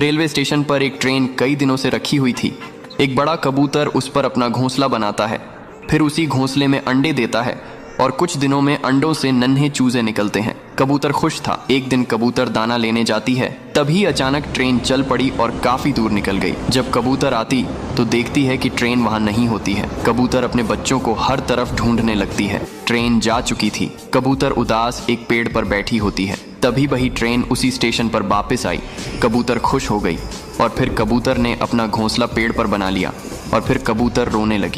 Railway station पर एक train कई दिनों से रखी हुई थी। एक बड़ा कबूतर उस पर अपना घोंसला बनाता है, फिर उसी घोंसले में अंडे देता है और कुछ दिनों में अंडों से नन्हे चूजे निकलते हैं। कबूतर खुश था। एक दिन कबूतर दाना लेने जाती है, तभी अचानक ट्रेन चल पड़ी और काफी दूर निकल गई। जब कबूतर आती तो देखती है कि ट्रेन वहां नहीं होती है। कबूतर अपने बच्चों को हर तरफ ढूंढने लगती है। ट्रेन जा चुकी थी। कबूतर उदास एक पेड़ पर बैठी होती है। तभी वही ट्रेन उसी स्टेशन पर वापस आई। कबूतर खुश हो गई और फिर कबूतर ने अपना घोंसला पेड़ पर बना लिया और फिर कबूतर रोने लगी।